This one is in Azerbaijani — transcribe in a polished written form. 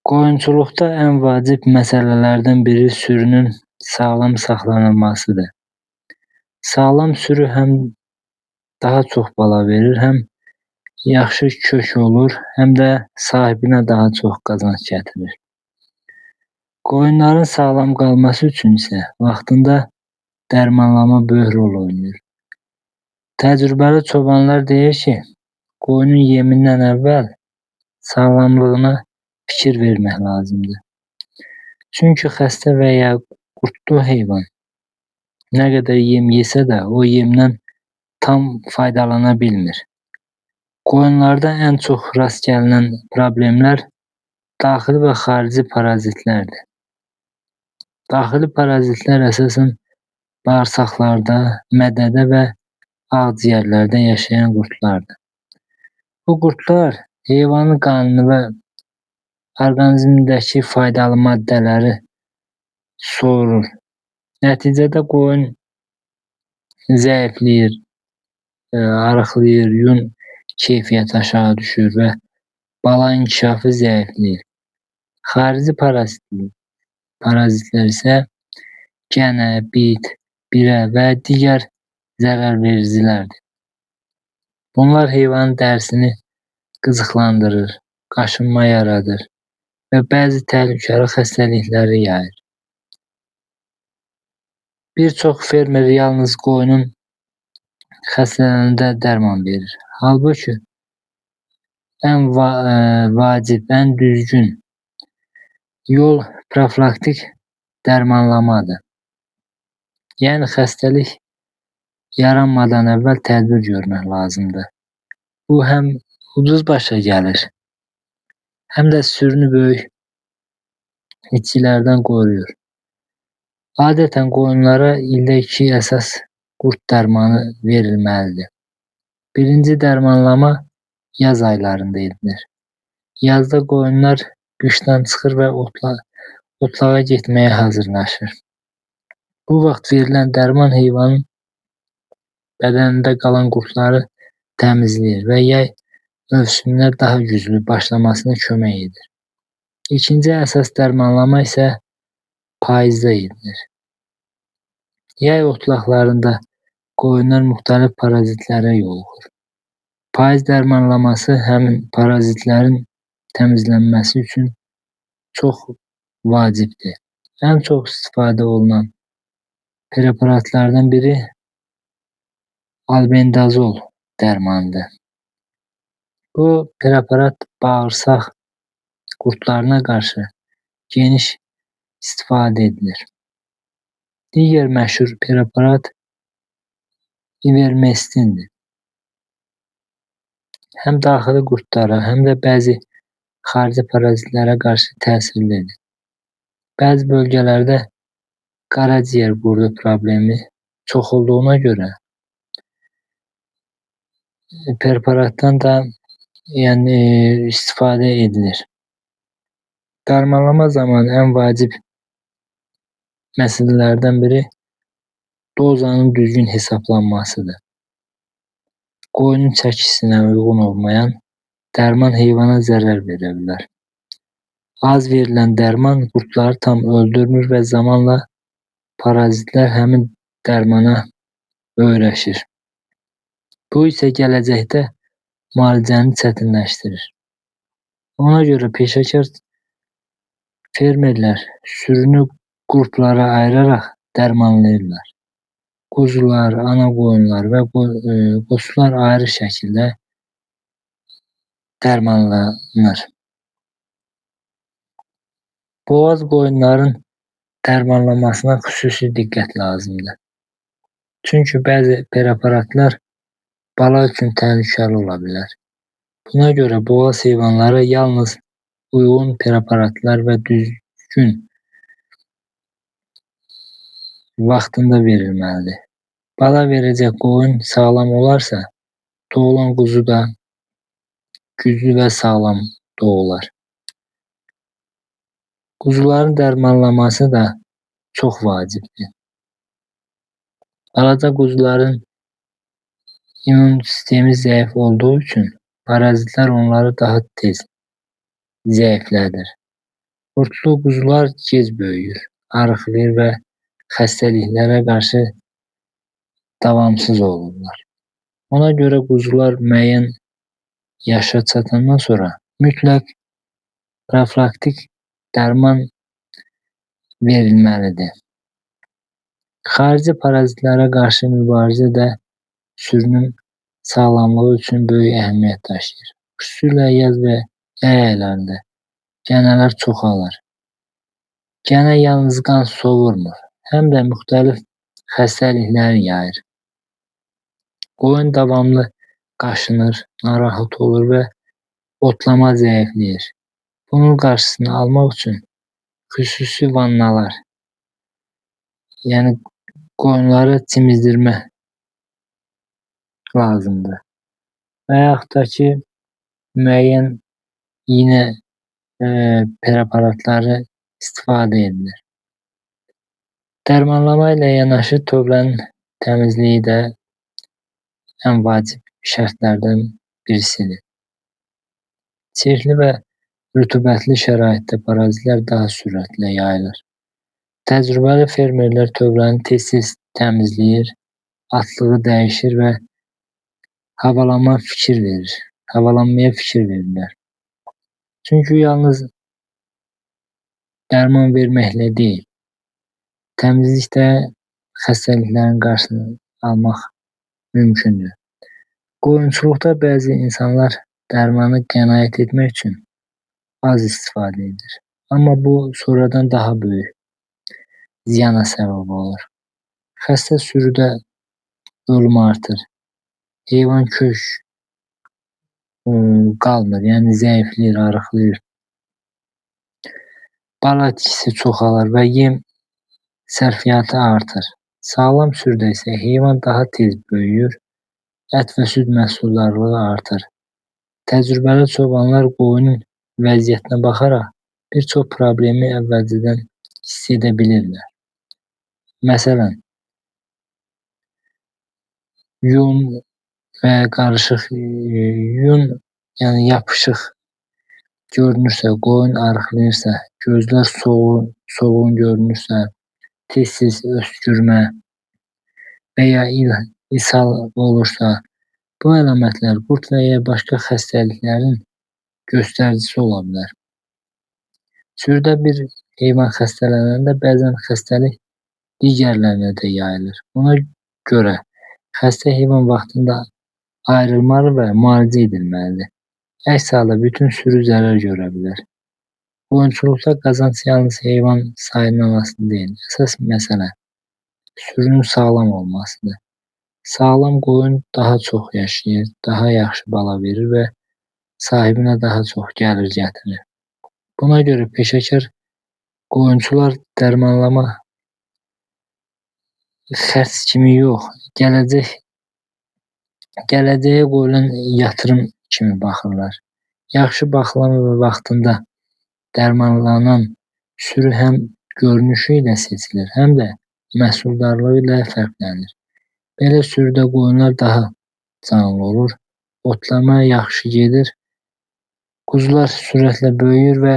Qoyunçuluqda ən vacib məsələlərdən biri sürünün sağlam saxlanılmasıdır. Sağlam sürü həm daha çox bala verir, həm yaxşı kök olur, həm də sahibinə daha çox qazanc gətirir. Qoyunların sağlam qalması üçün isə vaxtında dərmanlama böyük rol oynayır. Təcrübəli çobanlar deyir ki, qoyunun yemindən əvvəl sağlamlığına fikir vermək lazımdır. Çünki xəstə və ya qurtlu heyvan nə qədər yem yesə də o yemdən tam faydalana bilmir. Qoyunlarda ən çox rast gəlinən problemlər daxili və xarici parazitlərdir. Daxili parazitlər əsasən bağırsaqlarda, mədədə və ağciyərlərdə yaşayan qurdlardır. Bu qurdlar heyvanın qanını və orqanizmindəki faydalı maddələri soğurur. Nəticədə qoyun zəifləyir, arıqlayır, yun keyfiyyəti aşağı düşür və bala inkişafı zəifləyir. Xarici parazitlər isə gənə, bit, birə və digər zərərvericilərdir. Bunlar heyvanın dərisini qızıqlandırır, qaşınma yaradır və bəzi təhlükəli xəstəlikləri yayır. Bir çox fermer yalnız qoyunun xəstələnəndə dərman verir. Halbuki ən vacib, ən düzgün yol profilaktik dərmanlamadır. Yəni xəstəlik yaranmadan əvvəl tədbir görmək lazımdır. Bu həm ucuz başa gəlir, həm də sürünü böyük itkilərdən qoruyur. Adətən qoyunlara ildə 2 əsas qurd dərmanı verilməlidir. Birinci dərmanlama yaz aylarında edilir. Yazda qoyunlar qışdan çıxır və otlağa getməyə hazırlaşır. Bu vaxt verilən dərman heyvanın bədənində qalan qurdları təmizləyir və yay mövsümünə daha güclü başlamasına kömək edir. İkinci əsas dərmanlama isə payızda edilir. Yay otlaqlarında qoyunlar müxtəlif parazitlərə yoluxur. Payız dərmanlaması həmin parazitlərin təmizlənməsi üçün çox vacibdir. Ən çox istifadə olunan preparatlardan biri albendazol dərmanıdır. Bu preparat bağırsaq qurdlarına qarşı geniş istifadə edilir. Digər məşhur preparat ivermestindir. Həm daxili qurdlara, həm də bəzi xarici parazitlərə qarşı təsirlidir. Bəzi bölgələrdə qaraciyər qurdu problemi çox olduğuna görə preparatdan da istifadə edilir. Dərmanlama zamanı ən vacib məsələlərdən biri dozanın düzgün hesablanmasıdır. Qoyunun çəkisinə uyğun olmayan dərman heyvana zərər verə bilər. Az verilən dərman qurdları tam öldürmür və zamanla parazitlər həmin dərmana öyrəşir. Bu isə gələcəkdə müalicəni çətinləşdirir. Ona görə peşəkar fermerlər sürünü qruplara ayıraraq dərmanlayırlar. Quzular, ana qoyunlar və qoçlar ayrı şəkildə dərmanlanır. Boğaz qoyunların dərmanlamasına xüsusi diqqət lazımdır. Çünki bəzi preparatlar bala üçün təhlükəli ola bilər. Buna görə boğaz heyvanlara yalnız uyğun preparatlar və düzgün vaxtında verilməlidir. Bala verəcək qoyun sağlam olarsa, doğulan quzu da güclü və sağlam doğular. Quzuların dərmanlaması da çox vacibdir. Balaca quzuların immun sistemi zəif olduğu üçün parazitlər onları daha tez zəiflədir. Qurtlu quzular gec böyüyür, arıqlayır və xəstəliklərə qarşı davamsız olurlar. Ona görə quzular müəyyən yaşa çatandan sonra mütləq profilaktik dərman verilməlidir. Xarici parazitlərə qarşı mübarizə də sürünün sağlamlığı üçün böyük əhəmiyyət daşıyır. Xüsusilə yaz və yay aylarında gənələr çoxalır. Gənə yalnız qan sovurmur, həm də müxtəlif xəstəliklər yayır. Qoyun davamlı qaşınır, narahat olur və otlama zəifləyir. Bunun qarşısını almaq üçün xüsusi vannalar, yəni qoyunları çimizdirmə lazımdır. Və yaxud da ki, müəyyən iynə preparatları istifadə edilir. Dərmanlama ilə yanaşı tövlənin təmizliyi də ən vacib şərtlərdən birisidir. Çirkli və rütubətli şəraitdə parazitlər daha sürətlə yayılır. Təcrübəli fermerlər tövləni tez-tez təmizləyir, atlığı dəyişir və havalanmaya fikir verirlər. Çünki yalnız dərman verməklə deyil, təmizlikdə xəstəliklərin qarşısını almaq mümkündür. Qoyunçuluqda bəzi insanlar dərmanı qənaət etmək üçün az istifadə edir. Amma bu sonradan daha böyük ziyana səbəb olur. Xəstə sürüdə ölüm artır. Heyvan kök qalmır, yəni zəifləyir, arıqlayır. Bal itkisi çoxalır və yem sərfiyyatı artır. Sağlam sürüdə isə heyvan daha tez böyüyür, ət və süd məhsuldarlığı artır. Təcrübəli çobanlar qoyunun vəziyyətinə baxaraq bir çox problemi əvvəlcədən hiss edə bilirlər. Məsələn, yun və qarışıq yun, yəni yapışıq görünürsə, qoyun arıqlayırsa, gözlər solğun görünürsə, tez-tez öskürmə və ya ishal olursa, bu əlamətlər qurd və ya başqa xəstəliklərin göstəricisi ola bilər. Sürüdə bir heyvan xəstələnəndə bəzən xəstəlik digərlərinə də yayılır. Buna görə xəstə heyvan vaxtında ayrılmalı və müalicə edilməlidir. Əks halda bütün sürü zərər görə bilər. Qoyunçuluqda qazanc yalnız heyvan sayından asılı deyil. Əsas məsələ sürünün sağlam olmasıdır. Sağlam qoyun daha çox yaşayır, daha yaxşı bala verir və sahibinə daha çox gəlir gətirir. Buna görə peşəkar qoyunçular dərmanlama xərc kimi yox, gələcəyə qoyulan yatırım kimi baxırlar. Yaxşı baxılan və vaxtında dərmanlanan sürü həm görünüşü ilə seçilir, həm də məhsuldarlığı ilə fərqlənir. Belə sürüdə qoyunlar daha canlı olur, otlama yaxşı gedir, quzular sürətlə böyüyür və